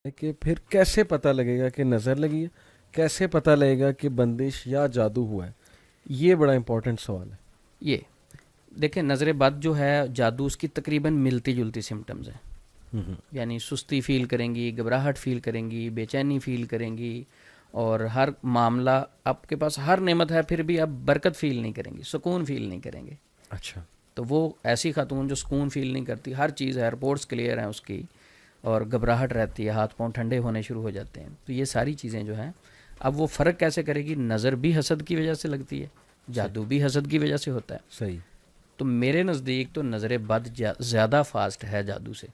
کہ پھر کیسے پتہ لگے گا کہ نظر لگی ہے، کیسے پتہ لگے گا کہ بندش یا جادو ہوا ہے؟ یہ بڑا امپورٹنٹ سوال ہے. یہ دیکھیں، نظر بد جو ہے جادو، اس کی تقریباً ملتی جلتی سمٹمز ہیں. یعنی سستی فیل کریں گی، گھبراہٹ فیل کریں گی، بے چینی فیل کریں گی، اور ہر معاملہ آپ کے پاس ہر نعمت ہے پھر بھی آپ برکت فیل نہیں کریں گی، سکون فیل نہیں کریں گے. اچھا. تو وہ ایسی خاتون جو سکون فیل نہیں کرتی، ہر چیز ہے، رپورٹس کلیئر ہیں اس کی، اور گھبراہٹ رہتی ہے، ہاتھ پاؤں ٹھنڈے ہونے شروع ہو جاتے ہیں. تو یہ ساری چیزیں جو ہیں، اب وہ فرق کیسے کرے گی؟ نظر بھی حسد کی وجہ سے لگتی ہے، جادو بھی حسد کی وجہ سے ہوتا ہے. صحیح. تو میرے نزدیک تو نظر بد زیادہ فاسٹ ہے جادو سے.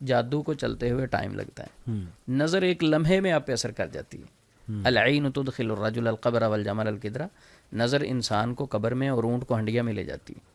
جادو کو چلتے ہوئے ٹائم لگتا ہے، نظر ایک لمحے میں آپ پہ اثر کر جاتی ہے. العین تدخل الرجل القبر والجمل القدرہ، نظر انسان کو قبر میں اور اونٹ کو ہنڈیا میں لے جاتی ہے.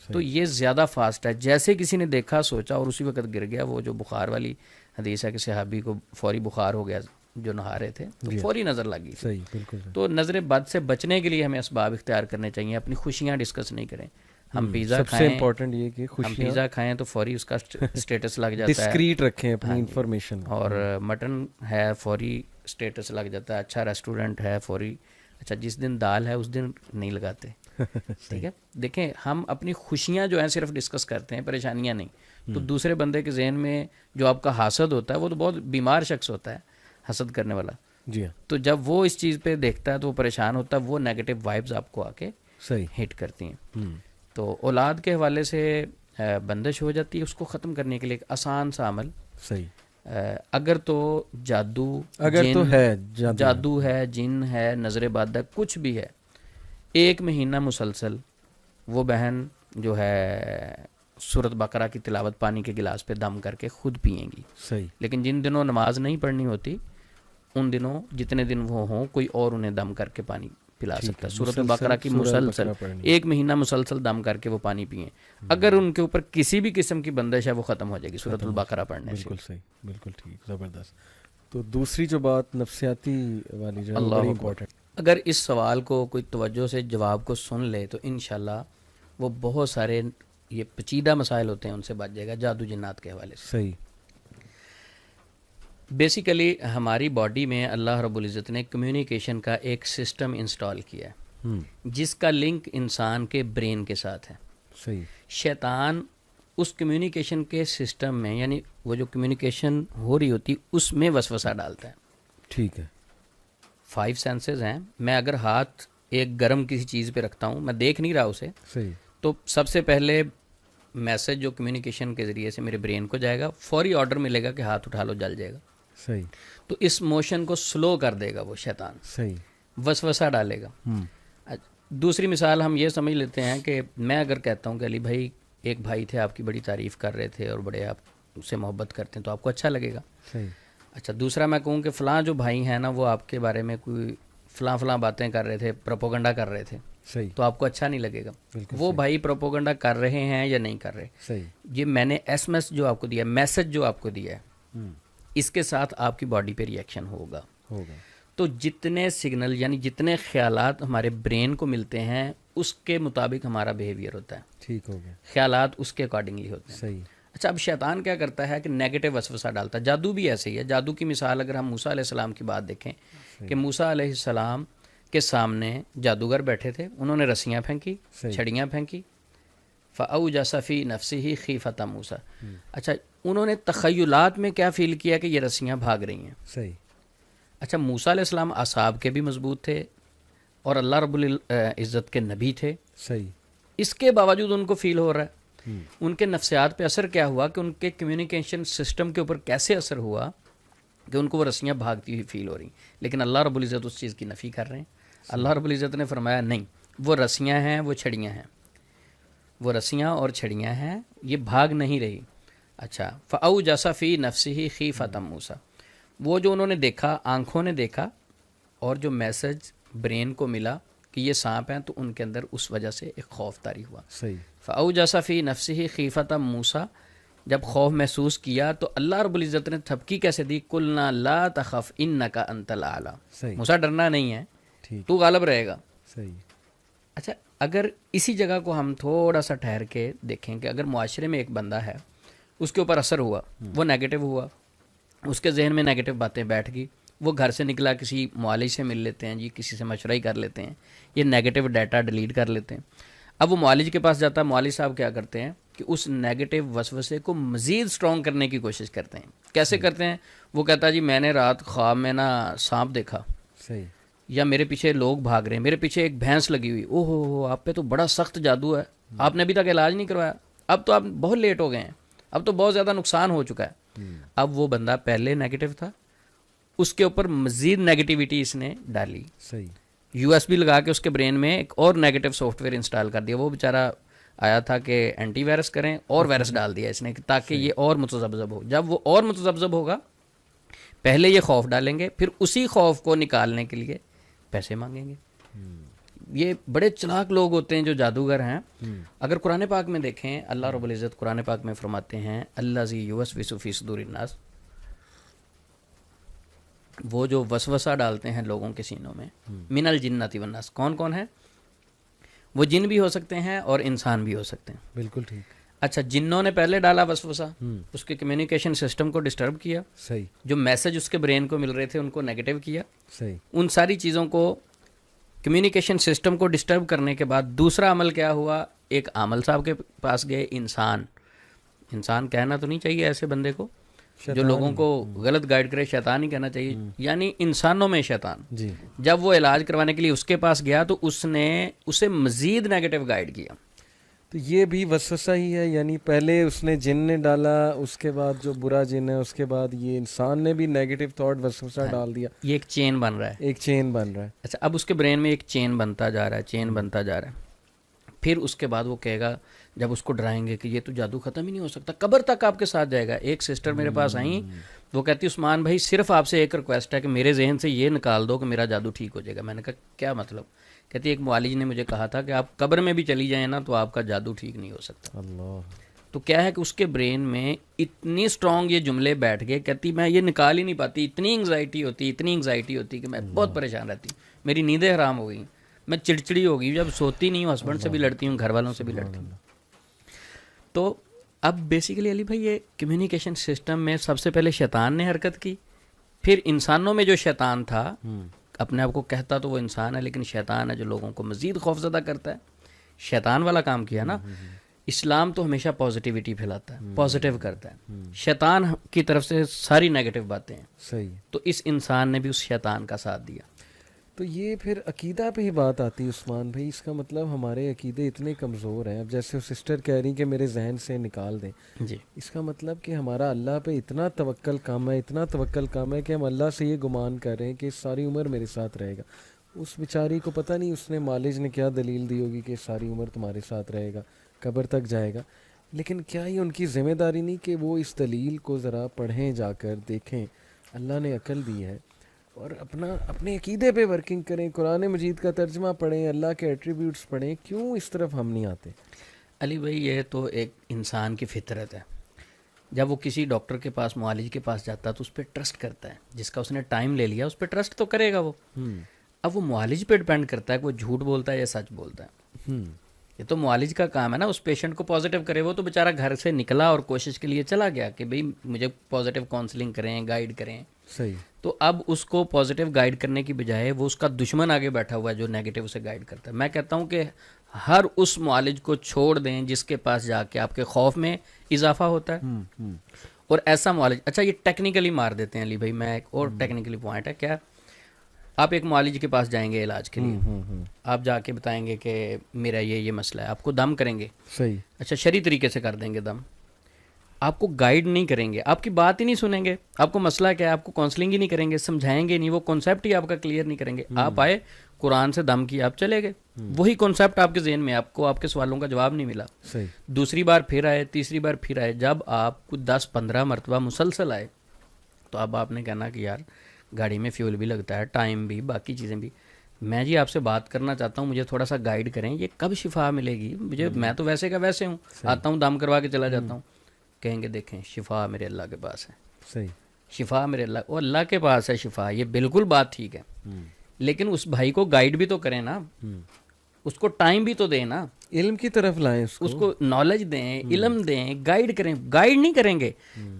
تو یہ زیادہ فاسٹ ہے. جیسے کسی نے دیکھا، سوچا اور اسی وقت گر گیا. وہ جو بخار والی حدیث ہے کہ صحابی کو فوری بخار ہو گیا جو نہا رہے تھے، تو فوری نظر لگ گئی. صحیح، بالکل. تو نظر بد سے بچنے کے لیے ہمیں اسباب اختیار کرنے چاہیے. اپنی خوشیاں ڈسکس نہیں کریں. ہم پیزا سب سے کھائیں، امپورٹنٹ یہ کہ ہم خوشیاں پیزا کھائیں تو فوری اس کا اسٹیٹس لگ جاتا ہے. ڈسکریٹ رکھیں اپنی ہاں جی. انفارمیشن. اور مٹن ہے فوری اسٹیٹس لگ جاتا ہے. اچھا ریسٹورنٹ ہے فوری. اچھا جس دن دال ہے اس دن نہیں لگاتے. ٹھیک ہے. دیکھیں، ہم اپنی خوشیاں جو ہیں صرف ڈسکس کرتے ہیں، پریشانیاں نہیں. تو دوسرے بندے کے ذہن میں جو آپ کا حاسد ہوتا ہے، وہ تو بہت بیمار شخص ہوتا ہے حسد کرنے والا. جی ہاں. تو جب وہ اس چیز پہ دیکھتا ہے تو وہ پریشان ہوتا ہے. وہ نیگیٹو وائبز آپ کو آ کے صحیح ہٹ کرتی ہیں. تو اولاد کے حوالے سے بندش ہو جاتی ہے. اس کو ختم کرنے کے لیے ایک آسان سا عمل. صحیح. اگر تو جادو، اگر تو ہے جادو ہے، جن ہے، نظر بد ہے، کچھ بھی ہے، 1 مہینہ مسلسل وہ بہن جو ہے سورۃ بقرہ کی تلاوت پانی کے گلاس پہ دم کر کے خود پئیں گی. صحیح. لیکن جن دنوں نماز نہیں پڑھنی ہوتی، ان دنوں جتنے دن وہ ہوں، کوئی اور انہیں دم کر کے پانی پلا سکتا ہے. سورۃ البقرہ کی مسلسل 1 مہینہ مسلسل دم کر کے وہ پانی پئیں. اگر ان کے اوپر کسی بھی قسم کی بندش ہے، وہ ختم ہو جائے گی سورۃ البقرہ پڑھنے سے. بالکل صحیح، بالکل ٹھیک، زبردست. تو دوسری جو بات نفسیاتی والی جو ہے اللہ بڑی اکبر. امپورٹنٹ. اگر اس سوال کو کوئی توجہ سے جواب کو سن لے تو انشاءاللہ وہ بہت سارے یہ پیچیدہ مسائل ہوتے ہیں ان سے بچ جائے گا جادو جنات کے حوالے سے. صحیح. بیسیکلی ہماری باڈی میں اللہ رب العزت نے کمیونیکیشن کا ایک سسٹم انسٹال کیا ہے، جس کا لنک انسان کے برین کے ساتھ ہے. صحیح. شیطان اس کمیونیکیشن کے سسٹم میں، یعنی وہ جو کمیونیکیشن ہو رہی ہوتی اس میں وسوسہ ڈالتا ہے. ٹھیک ہے. 5 سینسز ہیں. میں اگر ہاتھ ایک گرم کسی چیز پہ رکھتا ہوں، میں دیکھ نہیں رہا اسے، صحیح. تو سب سے پہلے میسج جو کمیونیکیشن کے ذریعے سے میرے برین کو جائے گا، فوری آرڈر ملے گا کہ ہاتھ اٹھا لو، جل جائے گا. صحیح. تو اس موشن کو سلو کر دے گا وہ شیطان، صحیح. وسوسہ ڈالے گا. دوسری مثال ہم یہ سمجھ لیتے ہیں کہ میں اگر کہتا ہوں کہ علی بھائی، ایک بھائی تھے آپ کی بڑی تعریف کر رہے تھے اور بڑے آپ اس سے محبت کرتے ہیں، تو آپ کو اچھا لگے گا. صحیح. اچھا دوسرا میں کہوں کہ فلاں جو بھائی ہیں نا، وہ آپ کے بارے میں کوئی فلاں باتیں کر رہے تھے، پروپوگنڈا کر رہے تھے، صحیح. تو آپ کو اچھا نہیں لگے گا. وہ بھائی پروپوگنڈا کر رہے ہیں یا نہیں کر رہے، صحیح. یہ میں نے ایس ایم ایس جو آپ کو دیا، میسج جو آپ کو دیا ہے، اس کے ساتھ آپ کی باڈی پہ ریئیکشن ہوگا. تو جتنے سگنل، یعنی جتنے خیالات ہمارے برین کو ملتے ہیں، اس کے مطابق ہمارا بیہیویئر ہوتا ہے. ٹھیک ہو گیا. خیالات اس کے اکارڈنگلی ہوتے ہیں. صحیح. اچھا اب شیطان کیا کرتا ہے کہ نیگیٹو وسوسہ ڈالتا ہے. جادو بھی ایسے ہی ہے. جادو کی مثال اگر ہم موسیٰ علیہ السلام کی بات دیکھیں کہ موسیٰ علیہ السلام کے سامنے جادوگر بیٹھے تھے، انہوں نے رسیاں پھینکی، چھڑیاں پھینکی. فَأَوْجَسَ فِي نَفْسِهِ خِیفَةَ مُوسَىٰ. اچھا انہوں نے تخیلات میں کیا فیل کیا کہ یہ رسیاں بھاگ رہی ہیں. صحیح. اچھا موسیٰ علیہ السلام اعصاب کے بھی مضبوط تھے اور اللہ رب العزت کے نبی تھے. صحیح. اس کے باوجود ان کو فیل ہو رہا ہے. ان کے نفسیات پہ اثر کیا ہوا کہ ان کے کمیونیکیشن سسٹم کے اوپر کیسے اثر ہوا کہ ان کو وہ رسیاں بھاگتی ہوئی فیل ہو رہی. لیکن اللہ رب العزت اس چیز کی نفی کر رہے ہیں. اللہ رب العزت نے فرمایا نہیں، وہ رسیاں ہیں، وہ چھڑیاں ہیں، وہ رسیاں اور چھڑیاں ہیں، یہ بھاگ نہیں رہی. اچھا فَأَوْجَسَ فِي نَفْسِهِ خِیفَةَ مُوسَىٰ. وہ جو انہوں نے دیکھا، آنکھوں نے دیکھا، اور جو میسج برین کو ملا کہ یہ سانپ ہیں، تو ان کے اندر اس وجہ سے ایک خوف طاری ہوا. صحیح. فَأَوْجَسَ فِي نَفْسِهِ خِیفَةَ مُوسَىٰ. جب خوف محسوس کیا تو اللہ رب العزت نے تھپکی کیسے دی؟ قُلْنَا لَا تَخَفْ إِنَّكَ أَنْتَ الْأَعْلَىٰ. موسیٰ ڈرنا نہیں ہے، تو غالب رہے گا. صحیح. اچھا اگر اسی جگہ کو ہم تھوڑا سا ٹھہر کے دیکھیں کہ اگر معاشرے میں ایک بندہ ہے، اس کے اوپر اثر ہوا، وہ نیگیٹو ہوا، اس کے ذہن میں نیگیٹو باتیں بیٹھ گئی، وہ گھر سے نکلا کسی معالج سے مل لیتے ہیں جی، کسی سے مشورہ ہی کر لیتے ہیں، یہ نیگیٹو ڈیٹا ڈیلیٹ کر لیتے ہیں۔ اب وہ معالج کے پاس جاتا ہے، معالج صاحب کیا کرتے ہیں کہ اس نیگیٹو وسوسے کو مزید سٹرونگ کرنے کی کوشش کرتے ہیں۔ کیسے کرتے ہیں؟ وہ کہتا ہے جی میں نے رات خواب میں نا سانپ دیکھا، صحیح، یا میرے پیچھے لوگ بھاگ رہے ہیں، میرے پیچھے ایک بھینس لگی ہوئی، او ہو آپ پہ تو بڑا سخت جادو ہے، آپ نے ابھی تک علاج نہیں کروایا، اب تو آپ بہت لیٹ ہو گئے ہیں، اب تو بہت زیادہ نقصان ہو چکا ہے۔ اب وہ بندہ پہلے نیگیٹو تھا، اس کے اوپر مزید نیگیٹیوٹی اس نے ڈالی، صحیح، یو ایس بی لگا کے اس کے برین میں ایک اور نیگیٹو سافٹ ویئر انسٹال کر دیا۔ وہ بیچارہ آیا تھا کہ اینٹی وائرس کریں، اور وائرس ڈال دیا اس نے تاکہ یہ اور متذبذب ہو۔ جب وہ اور متذبذب ہوگا، پہلے یہ خوف ڈالیں گے، پھر اسی خوف کو نکالنے کے لیے پیسے مانگیں گے۔ یہ بڑے چلاک لوگ ہوتے ہیں جو جادوگر ہیں۔ اگر قرآن پاک میں دیکھیں، اللہ رب العزت قرآن پاک میں فرماتے ہیں الذی یوسوس فی صدور الناس، وہ جو وسوسہ ڈالتے ہیں لوگوں کے سینوں میں، من الجنۃ والناس، کون کون ہے؟ وہ جن بھی ہو سکتے ہیں اور انسان بھی ہو سکتے ہیں۔ بالکل ٹھیک، اچھا، جنوں نے پہلے ڈالا وسوسہ، اس کے کمیونیکیشن سسٹم کو ڈسٹرب کیا، صحیح، جو میسج اس کے برین کو مل رہے تھے ان کو نیگیٹو کیا۔ صحیح، ان ساری چیزوں کو، کمیونیکیشن سسٹم کو ڈسٹرب کرنے کے بعد دوسرا عمل کیا ہوا؟ ایک عامل صاحب کے پاس گئے، انسان کہنا تو نہیں چاہیے ایسے بندے کو جو لوگوں کو غلط گائیڈ کرے، شیطان ہی کہنا چاہیے، یعنی انسانوں میں شیطان۔ جی، جب وہ علاج کروانے کے لیے اس کے پاس گیا تو اس نے اسے مزید نیگیٹو گائیڈ کیا۔ تو یہ بھی وسوسہ ہی ہے، یعنی پہلے اس نے جن نے ڈالا، اس کے بعد جو برا جن ہے، اس کے بعد یہ انسان نے بھی نیگیٹو تھاٹ وسوسہ ڈال دیا، یہ ایک چین بن رہا ہے، ایک چین بن رہا ہے۔ اچھا، اب اس کے برین میں ایک چین بنتا جا رہا ہے، چین بنتا جا رہا ہے۔ پھر اس کے بعد وہ کہے گا، جب اس کو ڈرائیں گے کہ یہ تو جادو ختم ہی نہیں ہو سکتا، قبر تک آپ کے ساتھ جائے گا۔ ایک سسٹر میرے پاس آئیں، وہ کہتی عثمان بھائی صرف آپ سے ایک ریکویسٹ ہے کہ میرے ذہن سے یہ نکال دو کہ میرا جادو ٹھیک ہو جائے گا۔ میں نے کہا کیا مطلب؟ کہتی ایک معالج نے مجھے کہا تھا کہ آپ قبر میں بھی چلی جائیں نا تو آپ کا جادو ٹھیک نہیں ہو سکتا۔ اللہ، تو کیا ہے کہ اس کے برین میں اتنی سٹرونگ یہ جملے بیٹھ گئے، کہتی میں یہ نکال ہی نہیں پاتی، اتنی انگزائٹی ہوتی کہ میں بہت پریشان رہتی ہوں، میری نیندیں حرام ہو گئی، میں چڑچڑی ہو گئی، جب سوتی نہیں ہوں ہسبینڈ سے بھی لڑتی ہوں، گھر والوں سے بھی لڑتی ہوں۔ تو اب بیسیکلی علی بھائی یہ کمیونیکیشن سسٹم میں سب سے پہلے شیطان نے حرکت کی، پھر انسانوں میں جو شیطان تھا، اپنے آپ کو کہتا تو وہ انسان ہے لیکن شیطان ہے جو لوگوں کو مزید خوفزدہ کرتا ہے، شیطان والا کام کیا نا۔ اسلام تو ہمیشہ پازیٹیوٹی پھیلاتا ہے، پازیٹیو کرتا ہے، شیطان کی طرف سے ساری نیگیٹو باتیں ہیں۔ صحیح، تو اس انسان نے بھی اس شیطان کا ساتھ دیا۔ تو یہ پھر عقیدہ پہ ہی بات آتی ہے عثمان بھائی، اس کا مطلب ہمارے عقیدے اتنے کمزور ہیں۔ اب جیسے وہ سسٹر کہہ رہی کہ میرے ذہن سے نکال دیں، جی، اس کا مطلب کہ ہمارا اللہ پہ اتنا توکل کم ہے، اتنا توکل کم ہے کہ ہم اللہ سے یہ گمان کر رہے ہیں کہ ساری عمر میرے ساتھ رہے گا۔ اس بیچاری کو پتہ نہیں اس نے معالج نے کیا دلیل دی ہوگی کہ ساری عمر تمہارے ساتھ رہے گا، قبر تک جائے گا، لیکن کیا یہ ان کی ذمہ داری نہیں کہ وہ اس دلیل کو ذرا پڑھیں، جا کر دیکھیں، اللہ نے عقل دی ہے، اور اپنے عقیدے پہ ورکنگ کریں، قرآن مجید کا ترجمہ پڑھیں، اللہ کے ایٹریبیوٹس پڑھیں۔ کیوں اس طرف ہم نہیں آتے؟ علی بھائی یہ تو ایک انسان کی فطرت ہے، جب وہ کسی ڈاکٹر کے پاس، معالج کے پاس جاتا ہے تو اس پہ ٹرسٹ کرتا ہے، جس کا اس نے ٹائم لے لیا اس پہ ٹرسٹ تو کرے گا وہ۔ اب وہ معالج پہ ڈپینڈ کرتا ہے کہ وہ جھوٹ بولتا ہے یا سچ بولتا ہے۔ یہ تو معالج کا کام ہے نا اس پیشنٹ کو پازیٹیو کرے۔ وہ تو بیچارہ گھر سے نکلا اور کوشش کے لیے چلا گیا کہ بھئی مجھے پازیٹیو کاؤنسلنگ کریں، گائیڈ کریں۔ صحیح، تو اب اس کو پازیٹیو گائیڈ کرنے کی بجائے وہ اس کا دشمن آگے بیٹھا ہوا ہے جو نیگیٹو سے گائیڈ کرتا ہے۔ میں کہتا ہوں کہ ہر اس معالج کو چھوڑ دیں جس کے پاس جا کے آپ کے خوف میں اضافہ ہوتا ہے، اور ایسا معالج، اچھا یہ ٹیکنیکلی مار دیتے ہیں علی بھائی، میں ایک اور ٹیکنیکلی پوائنٹ ہے، کیا آپ ایک معالج کے پاس جائیں گے علاج کے لیے، آپ جا کے بتائیں گے کہ میرا یہ مسئلہ ہے، آپ کو دم کریں گے، صحیح، اچھا شرعی طریقے سے کر دیں گے دم، آپ کو گائیڈ نہیں کریں گے، آپ کی بات ہی نہیں سنیں گے، آپ کو مسئلہ کیا ہے آپ کو کاؤنسلنگ ہی نہیں کریں گے، سمجھائیں گے نہیں، وہ کانسیپٹ ہی آپ کا کلیئر نہیں کریں گے۔ آپ آئے قرآن سے دم کیا، آپ چلے گئے، وہی کانسیپٹ آپ کے ذہن میں، آپ کو آپ کے سوالوں کا جواب نہیں ملا۔ صحیح، دوسری بار پھر آئے، تیسری بار پھر آئے، جب آپ کو 10-15 مرتبہ مسلسل آئے تو اب آپ نے کہنا کہ یار گاڑی میں فیول بھی لگتا ہے، ٹائم بھی، باقی چیزیں بھی، میں جی آپ سے بات کرنا چاہتا ہوں، مجھے تھوڑا سا گائیڈ کریں، یہ کب شفا ملے گی مجھے؟ میں تو ویسے کا ویسے ہوں، آتا ہوں دم کروا کے چلا جاتا ہوں۔ کہیں گے دیکھیں شفا میرے اللہ کے پاس ہے، صحیح، شفا میرے اللہ کے پاس ہے شفا، یہ بالکل بات ٹھیک ہے، لیکن اس بھائی کو گائیڈ بھی تو کریں نا، اس کو ٹائم بھی تو دیں نا۔ علم کی طرف لائیں اس کو نالج دیں, علم دیں, گائیڈ کریں. گائیڈ نہیں کریں گے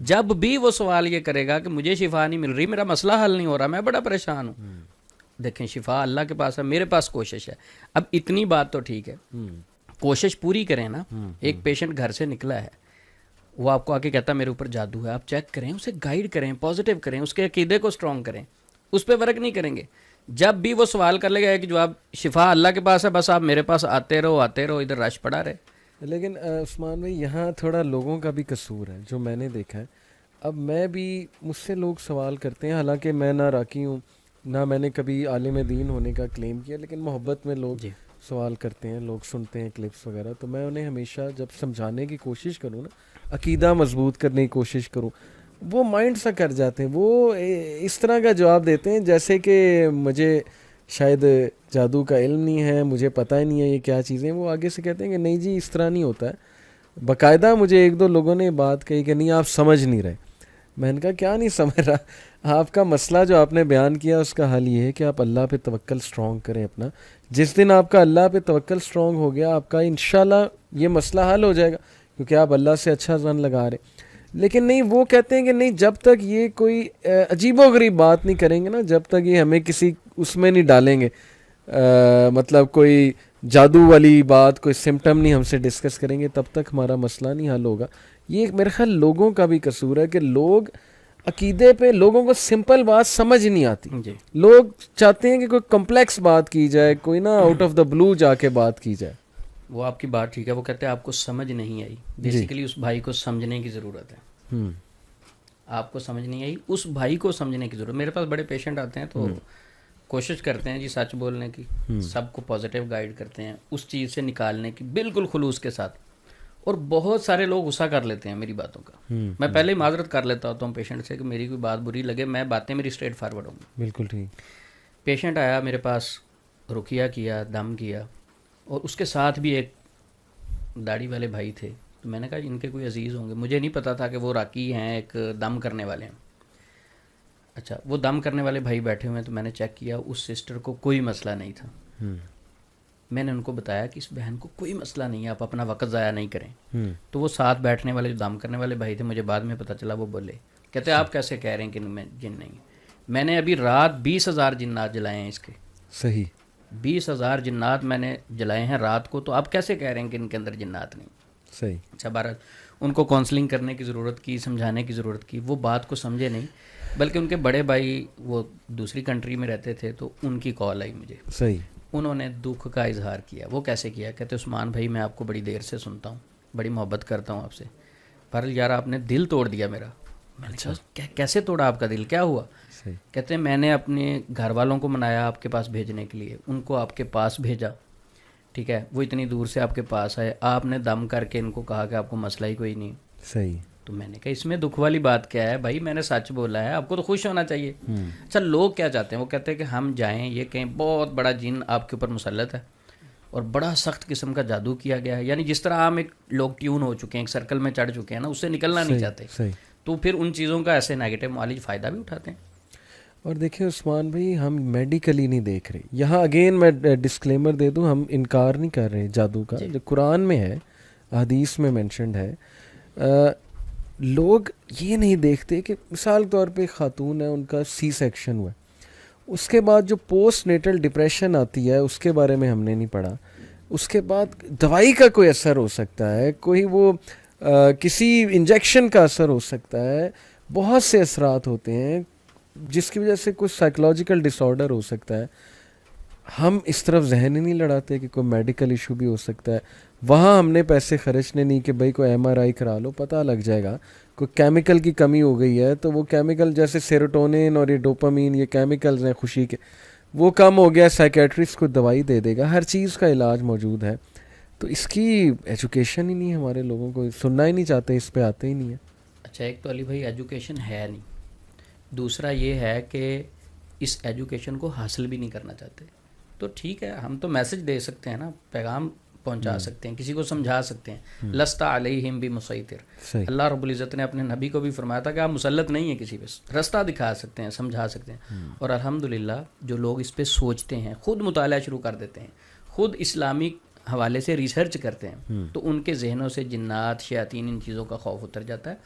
جب بھی وہ سوال یہ کرے گا کہ مجھے شفا نہیں مل رہی, میرا مسئلہ حل نہیں ہو رہا, میں بڑا پریشان ہوں. دیکھیں شفا اللہ کے پاس ہے, میرے پاس کوشش ہے. اب اتنی بات تو ٹھیک ہے, کوشش پوری کریں نا. ایک پیشنٹ گھر سے نکلا ہے, وہ آپ کو آ کے کہتا ہے میرے اوپر جادو ہے, آپ چیک کریں, اسے گائیڈ کریں, پازیٹیو کریں, اس کے عقیدے کو اسٹرانگ کریں. اس پہ ورک نہیں کریں گے. جب بھی وہ سوال کر لے گا کہ جو آپ شفا اللہ کے پاس ہے, بس آپ میرے پاس آتے رہو, ادھر رش پڑا رہے. لیکن عثمان بھائی یہاں تھوڑا لوگوں کا بھی قصور ہے جو میں نے دیکھا ہے. اب میں بھی, مجھ سے لوگ سوال کرتے ہیں, حالانکہ میں نہ راکی ہوں نہ میں نے کبھی عالم دین ہونے کا کلیم کیا, لیکن محبت میں لوگ سوال کرتے ہیں, لوگ سنتے ہیں کلپس وغیرہ, تو میں انہیں ہمیشہ جب سمجھانے کی کوشش کروں نا, عقیدہ مضبوط کرنے کی کوشش کروں, وہ مائنڈ سا کر جاتے ہیں. وہ اس طرح کا جواب دیتے ہیں جیسے کہ مجھے شاید جادو کا علم نہیں ہے, مجھے پتہ ہی نہیں ہے یہ کیا چیزیں. وہ آگے سے کہتے ہیں کہ نہیں جی اس طرح نہیں ہوتا ہے. باقاعدہ مجھے ایک دو لوگوں نے بات کہی کہ نہیں آپ سمجھ نہیں رہے. میں نے کہا کیا نہیں سمجھ رہا, آپ کا مسئلہ جو آپ نے بیان کیا اس کا حل یہ ہے کہ آپ اللہ پہ توکل اسٹرانگ کریں اپنا. جس دن آپ کا اللہ پہ توکل اسٹرانگ ہو گیا, آپ کا انشاءاللہ یہ مسئلہ حل ہو جائے گا, کیونکہ آپ اللہ سے اچھا ظن لگا رہے. لیکن نہیں, وہ کہتے ہیں کہ نہیں جب تک یہ کوئی عجیب و غریب بات نہیں کریں گے نا, جب تک یہ ہمیں کسی اس میں نہیں ڈالیں گے, مطلب کوئی جادو والی بات, کوئی سمٹم نہیں ہم سے ڈسکس کریں گے, تب تک ہمارا مسئلہ نہیں حل ہوگا. یہ میرے خیال لوگوں کا بھی قصور ہے کہ لوگ عقیدے پہ, لوگوں کو سمپل بات سمجھ نہیں آتی. لوگ چاہتے ہیں کہ کوئی کمپلیکس بات کی جائے, کوئی نا آؤٹ آف دا بلو جا کے بات کی جائے. وہ آپ کی بات ٹھیک ہے, وہ کہتے ہیں آپ کو سمجھ نہیں آئی. بیسیکلی اس بھائی کو سمجھنے کی ضرورت ہے. آپ کو سمجھ نہیں آئی, اس بھائی کو سمجھنے کی ضرورت. میرے پاس بڑے پیشنٹ آتے ہیں تو کوشش کرتے ہیں جی سچ بولنے کی, سب کو پازیٹیو گائیڈ کرتے ہیں, اس چیز سے نکالنے کی بالکل خلوص کے ساتھ. اور بہت سارے لوگ غصہ کر لیتے ہیں میری باتوں کا. میں پہلے ہی معذرت کر لیتا ہوتا ہوں پیشنٹ سے کہ میری کوئی بات بری لگے, میں باتیں میری اسٹریٹ فارورڈ ہوں گی. بالکل ٹھیک. پیشنٹ آیا میرے پاس, رقیہ کیا, دم کیا, اور اس کے ساتھ بھی ایک داڑھی والے بھائی تھے. تو میں نے کہا ان کے کوئی عزیز ہوں گے. مجھے نہیں پتا تھا کہ وہ راکی ہیں, ایک دم کرنے والے ہیں. اچھا, وہ دم کرنے والے بھائی بیٹھے ہوئے ہیں. تو میں نے چیک کیا, اس سسٹر کو کوئی مسئلہ نہیں تھا. میں نے ان کو بتایا کہ اس بہن کو کوئی مسئلہ نہیں ہے, آپ اپنا وقت ضائع نہیں کریں. تو وہ ساتھ بیٹھنے والے جو دم کرنے والے بھائی تھے, مجھے بعد میں پتہ چلا, وہ بولے کہتے آپ کیسے کہہ رہے ہیں کہ میں جن نہیں. میں نے ابھی رات 20,000 جنات جلائے ہیں اس کے. صحیح, 20,000 جنات میں نے جلائے ہیں رات کو, تو آپ کیسے کہہ رہے ہیں کہ ان کے اندر جنات نہیں. صحیح. اچھا, بہرحال ان کو کاؤنسلنگ کرنے کی ضرورت کی, سمجھانے کی ضرورت کی. وہ بات کو سمجھے نہیں, بلکہ ان کے بڑے بھائی وہ دوسری کنٹری میں رہتے تھے, تو ان کی کال آئی مجھے. صحیح. انہوں نے دکھ کا اظہار کیا. وہ کیسے کیا؟ کہتے عثمان بھائی میں آپ کو بڑی دیر سے سنتا ہوں, بڑی محبت کرتا ہوں آپ سے, پر یار آپ نے دل توڑ دیا میرا. میں نے کہا کیسے توڑا آپ کا دل, کیا ہوا؟ کہتے ہیں میں نے اپنے گھر والوں کو منایا آپ کے پاس بھیجنے کے لیے, ان کو آپ کے پاس بھیجا, ٹھیک ہے, وہ اتنی دور سے آپ کے پاس آئے, آپ نے دم کر کے ان کو کہا کہ آپ کو مسئلہ ہی کوئی نہیں. صحیح. تو میں نے کہا اس میں دکھ والی بات کیا ہے بھائی, میں نے سچ بولا ہے, آپ کو تو خوش ہونا چاہیے. اچھا, لوگ کیا چاہتے ہیں, وہ کہتے ہیں کہ ہم جائیں, یہ کہیں بہت بڑا جن آپ کے اوپر مسلط ہے اور بڑا سخت قسم کا جادو کیا گیا ہے. یعنی جس طرح عام ایک لوگ ٹیون ہو چکے ہیں, ایک سرکل میں چڑھ چکے ہیں نا, اس سے نکلنا نہیں چاہتے, تو پھر ان چیزوں کا ایسے نیگیٹو معالج فائدہ بھی اٹھاتے ہیں. اور دیکھیں عثمان بھائی, ہم میڈیکلی نہیں دیکھ رہے. یہاں اگین میں ڈسکلیمر دے دوں, ہم انکار نہیں کر رہے جادو کا, جو قرآن میں ہے, حدیث میں مینشنڈ ہے. لوگ یہ نہیں دیکھتے کہ مثال طور پہ خاتون ہے, ان کا سی سیکشن ہوا ہے, اس کے بعد جو پوسٹ نیٹل ڈپریشن آتی ہے اس کے بارے میں ہم نے نہیں پڑھا. اس کے بعد دوائی کا کوئی اثر ہو سکتا ہے, کوئی وہ کسی انجیکشن کا اثر ہو سکتا ہے, بہت سے اثرات ہوتے ہیں جس کی وجہ سے کچھ سائیکلوجیکل ڈس آرڈر ہو سکتا ہے. ہم اس طرف ذہن ہی نہیں لڑاتے کہ کوئی میڈیکل ایشو بھی ہو سکتا ہے. وہاں ہم نے پیسے خرچنے نہیں کہ بھائی کوئی MRI کرا لو, پتہ لگ جائے گا. کوئی کیمیکل کی کمی ہو گئی ہے تو وہ کیمیکل جیسے سیروٹونین اور یہ ڈوپامین, یہ کیمیکلز ہیں خوشی کے, وہ کم ہو گیا, سائیکیٹرسٹ کو دوائی دے دے گا. ہر چیز کا علاج موجود ہے. تو اس کی ایجوکیشن ہی نہیں ہے, ہمارے لوگوں کو سننا ہی نہیں چاہتے, اس پہ آتے ہی نہیں ہے. اچھا, ایک تو علی بھائی ایجوکیشن ہے نہیں, دوسرا یہ ہے کہ اس ایجوکیشن کو حاصل بھی نہیں کرنا چاہتے. تو ٹھیک ہے, ہم تو میسج دے سکتے ہیں نا, پیغام پہنچا سکتے ہیں, کسی کو سمجھا سکتے ہیں. لست علیہم بمسیطر, اللہ رب العزت نے اپنے نبی کو بھی فرمایا تھا کہ آپ مسلط نہیں ہیں کسی پہ, رستہ دکھا سکتے ہیں, سمجھا سکتے ہیں. اور الحمدللہ جو لوگ اس پہ سوچتے ہیں, خود مطالعہ شروع کر دیتے ہیں, خود اسلامک حوالے سے ریسرچ کرتے ہیں تو ان کے ذہنوں سے جنات شیاطین ان چیزوں کا خوف اتر جاتا ہے